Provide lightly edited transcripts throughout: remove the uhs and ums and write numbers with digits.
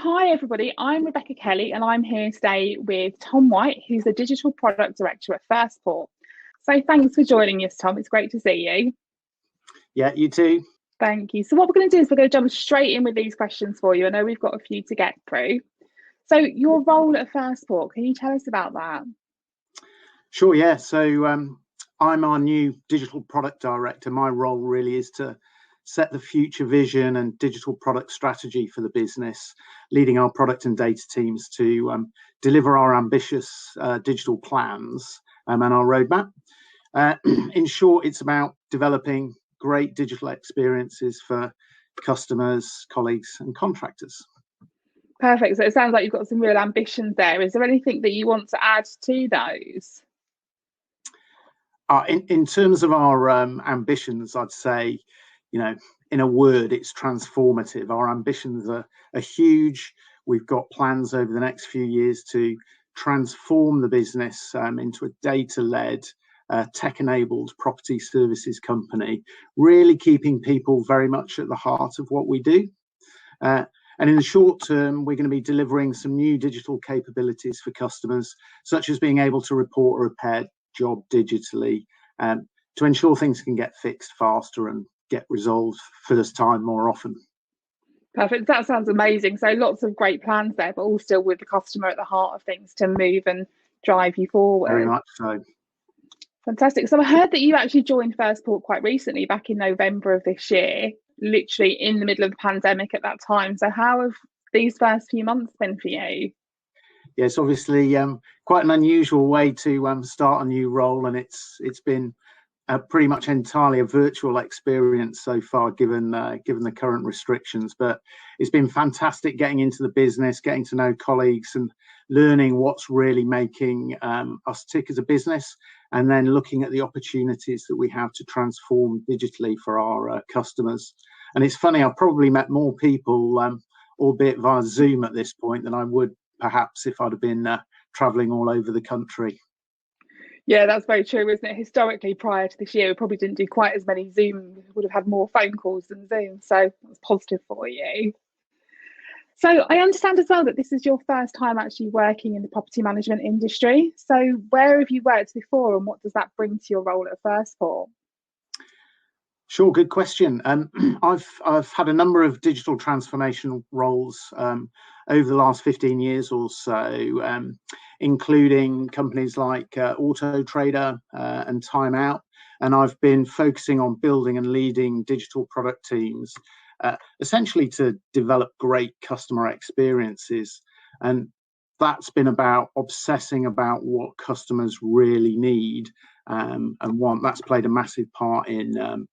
Hi, everybody. I'm Rebecca Kelly, and I'm here today with Tom White, who's the Digital Product Director at Firstport. So, thanks for joining us, Tom. It's great to see you. Yeah, you too. Thank you. So, what we're going to do is we're going to jump straight in with these questions for you. I know we've got a few to get through. So, your role at Firstport, can you tell us about that? Sure, yeah. I'm our new digital product director. My role really is to set the future vision and digital product strategy for the business, leading our product and data teams to deliver our ambitious digital plans and our roadmap. In short, it's about developing great digital experiences for customers, colleagues, and contractors. Perfect. So, it sounds like you've got some real ambitions there. Is there anything that you want to add to those? In terms of our ambitions, I'd say, in a word, it's transformative. Our ambitions are huge. We've got plans over the next few years to transform the business into a data-led, tech-enabled property services company, really keeping people very much at the heart of what we do. And in the short term, we're going to be delivering some new digital capabilities for customers, such as being able to report a repaired job digitally, to ensure things can get fixed faster and get resolved first time more often. Perfect. That sounds amazing. So lots of great plans there, but all still with the customer at the heart of things to move and drive you forward. Very much so. Fantastic. So I heard that you actually joined Firstport quite recently, back in November of this year, literally in the middle of the pandemic at that time. So how have these first few months been for you? Yes, obviously quite an unusual way to start a new role, and it's been pretty much entirely a virtual experience so far, given the current restrictions. But it's been fantastic getting into the business, getting to know colleagues, and learning what's really making us tick as a business, and then looking at the opportunities that we have to transform digitally for our customers. And it's funny, I've probably met more people, albeit via Zoom at this point, than I would perhaps if I'd have been traveling all over the country. Yeah, that's very true, isn't it? Historically, prior to this year, we probably didn't do quite as many Zoom. We would have had more phone calls than Zoom. So that's positive for you. So I understand as well that this is your first time actually working in the property management industry. So where have you worked before, and what does that bring to your role at Firstport? Sure, good question. I've had a number of digital transformation roles over the last 15 years or so, including companies like Auto Trader and Time Out, and I've been focusing on building and leading digital product teams, essentially to develop great customer experiences. And that's been about obsessing about what customers really need and want. That's played a massive part in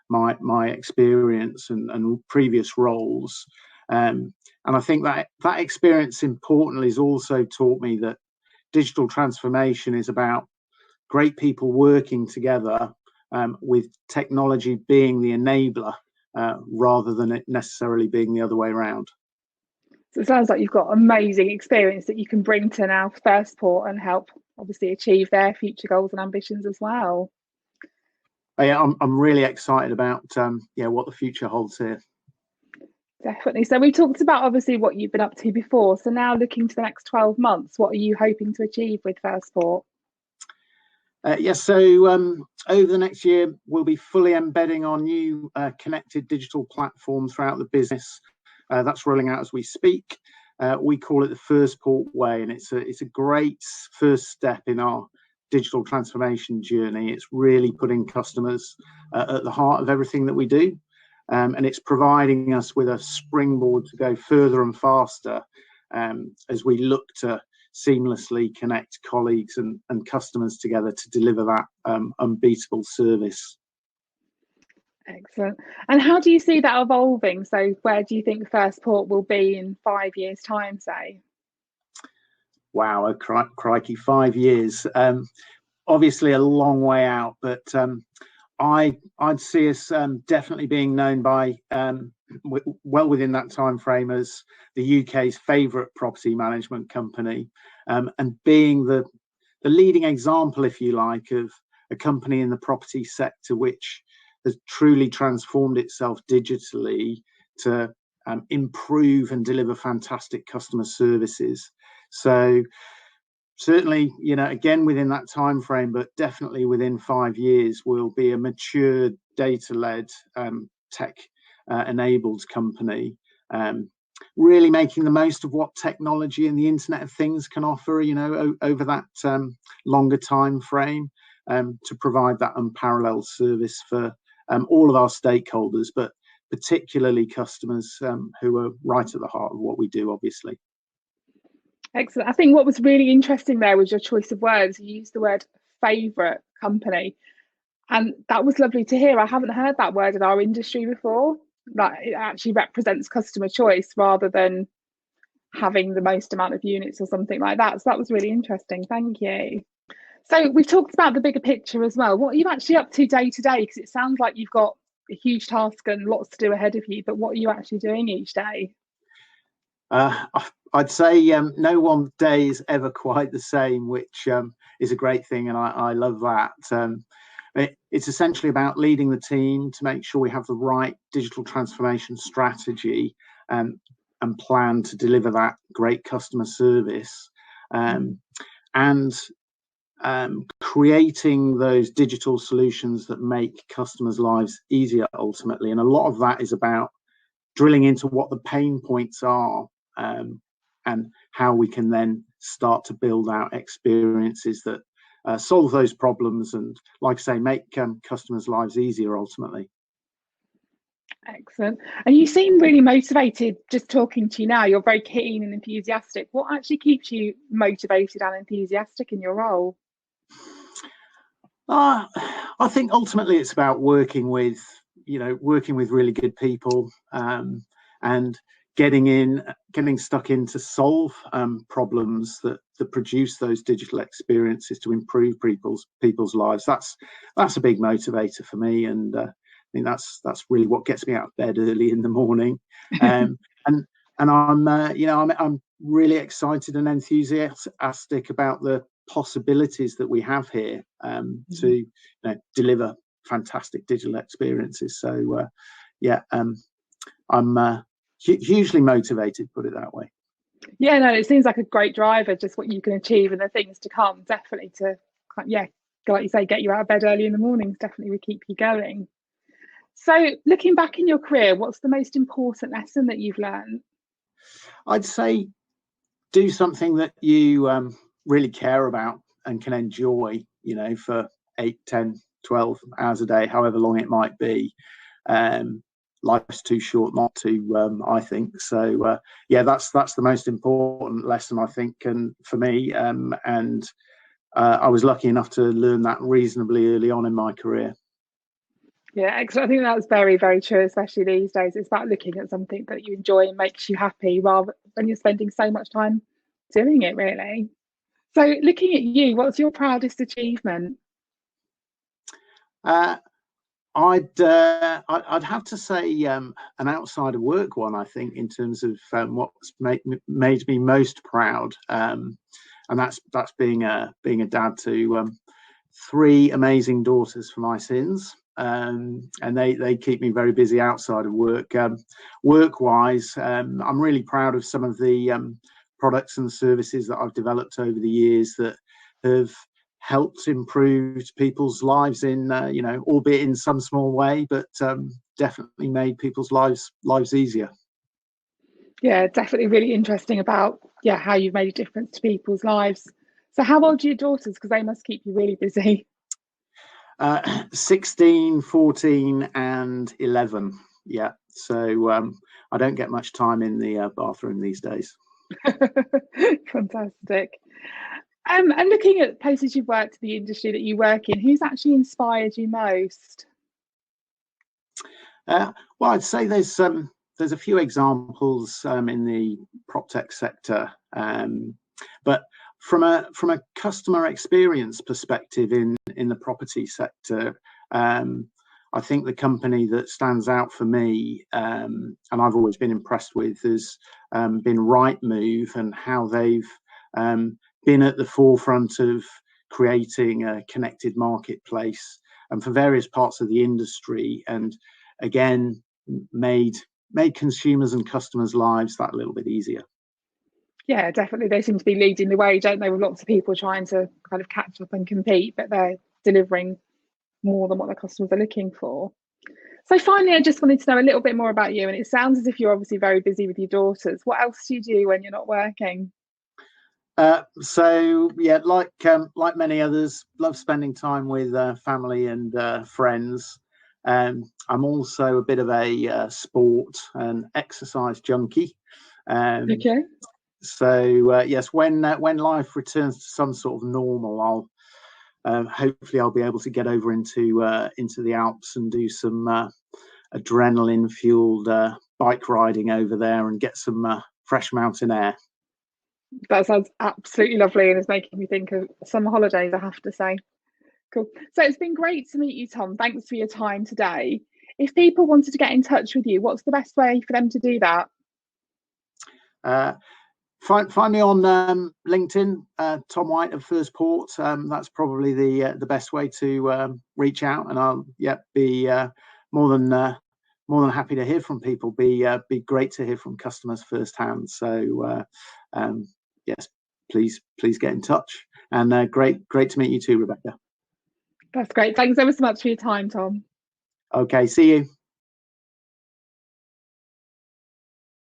my experience and previous roles, and I think that experience, importantly, has also taught me that digital transformation is about great people working together, with technology being the enabler rather than it necessarily being the other way around. So it sounds like you've got amazing experience that you can bring to now Firstport and help obviously achieve their future goals and ambitions as well. Yeah, I'm really excited about what the future holds here. Definitely. So we talked about obviously what you've been up to before. So now looking to the next 12 months, what are you hoping to achieve with Firstport? So over the next year, we'll be fully embedding our new connected digital platform throughout the business. That's rolling out as we speak. We call it the Firstport Way, and it's a great first step in our digital transformation journey. It's really putting customers at the heart of everything that we do, and it's providing us with a springboard to go further and faster as we look to seamlessly connect colleagues and customers together to deliver that unbeatable service. Excellent. And how do you see that evolving? So where do you think Firstport will be in 5 years' time, say? Wow, crikey, 5 years. Obviously a long way out, but I'd see us definitely being known by well within that time frame as the UK's favourite property management company, and being the leading example, if you like, of a company in the property sector which has truly transformed itself digitally to improve and deliver fantastic customer services. So certainly, again, within that time frame, but definitely within 5 years, we'll be a mature data-led tech enabled company, really making the most of what technology and the Internet of Things can offer, over that longer time frame, to provide that unparalleled service for all of our stakeholders, but particularly customers, who are right at the heart of what we do, obviously. Excellent. I think what was really interesting there was your choice of words. You used the word favourite company, and that was lovely to hear. I haven't heard that word in our industry before. That it actually represents customer choice rather than having the most amount of units or something like that. So that was really interesting. Thank you. So we've talked about the bigger picture as well. What are you actually up to day to day? Because it sounds like you've got a huge task and lots to do ahead of you, but what are you actually doing each day? I'd say no one day is ever quite the same, which is a great thing, and I love that. It's essentially about leading the team to make sure we have the right digital transformation strategy and plan to deliver that great customer service, and creating those digital solutions that make customers' lives easier ultimately. And a lot of that is about drilling into what the pain points are, and how we can then start to build out experiences that solve those problems and, like I say, make customers' lives easier ultimately. Excellent. And you seem really motivated just talking to you now. You're very keen and enthusiastic. What actually keeps you motivated and enthusiastic in your role? I think ultimately it's about working with really good people, and getting stuck in to solve problems that produce those digital experiences to improve people's lives. That's a big motivator for me, and I think that's really what gets me out of bed early in the morning. And I'm really excited and enthusiastic about the possibilities that we have here, to deliver fantastic digital experiences. So I'm hugely motivated, put it that way. Yeah, no, it seems like a great driver, just what you can achieve and the things to come. Definitely to, like you say, get you out of bed early in the mornings definitely would keep you going. So looking back in your career, what's the most important lesson that you've learned? I'd say do something that you really care about and can enjoy, for 8, 10, 12 hours a day, however long it might be. Life's too short not to, I think. So that's the most important lesson, I think, and for me, and I was lucky enough to learn that reasonably early on in my career. Yeah, excellent. I think that's very, very true, especially these days. It's about looking at something that you enjoy and makes you happy rather than you're spending so much time doing it, really. So looking at you, what's your proudest achievement? I'd have to say an outside of work one, I think, in terms of what's made me most proud, and that's being a dad to 3 amazing daughters for my sins, and they keep me very busy outside of work. Work-wise, I'm really proud of some of the products and services that I've developed over the years that have helped improve people's lives in, albeit in some small way, but definitely made people's lives easier. Yeah, definitely really interesting about how you've made a difference to people's lives. So how old are your daughters? Because they must keep you really busy. 16, 14 and 11. Yeah, so I don't get much time in the bathroom these days. Fantastic. And looking at places you've worked, the industry that you work in, who's actually inspired you most? Well, I'd say there's a few examples in the prop tech sector, but from a customer experience perspective in the property sector, I think the company that stands out for me, and I've always been impressed with, has been Rightmove, and how they've been at the forefront of creating a connected marketplace and for various parts of the industry, and again made made consumers and customers' lives that little bit easier. Yeah, definitely. They seem to be leading the way, don't they, with lots of people trying to kind of catch up and compete, but they're delivering more than what their customers are looking for. So finally, I just wanted to know a little bit more about you. And it sounds as if you're obviously very busy with your daughters. What else do you do when you're not working? So yeah, like many others, love spending time with family and friends. I'm also a bit of a sport and exercise junkie. Okay. So yes, when life returns to some sort of normal, hopefully I'll be able to get over into the Alps and do some adrenaline fueled bike riding over there and get some fresh mountain air. That sounds absolutely lovely and is making me think of summer holidays, I have to say. Cool. So it's been great to meet you, Tom. Thanks for your time today. If people wanted to get in touch with you, what's the best way for them to do that? Find me on LinkedIn, Tom White of First Port. That's probably the best way to reach out, and I'll be more than happy to hear from people. Be great to hear from customers firsthand. So yes, please get in touch. And great to meet you too, Rebecca. That's great. Thanks ever so much for your time, Tom. Okay, see you.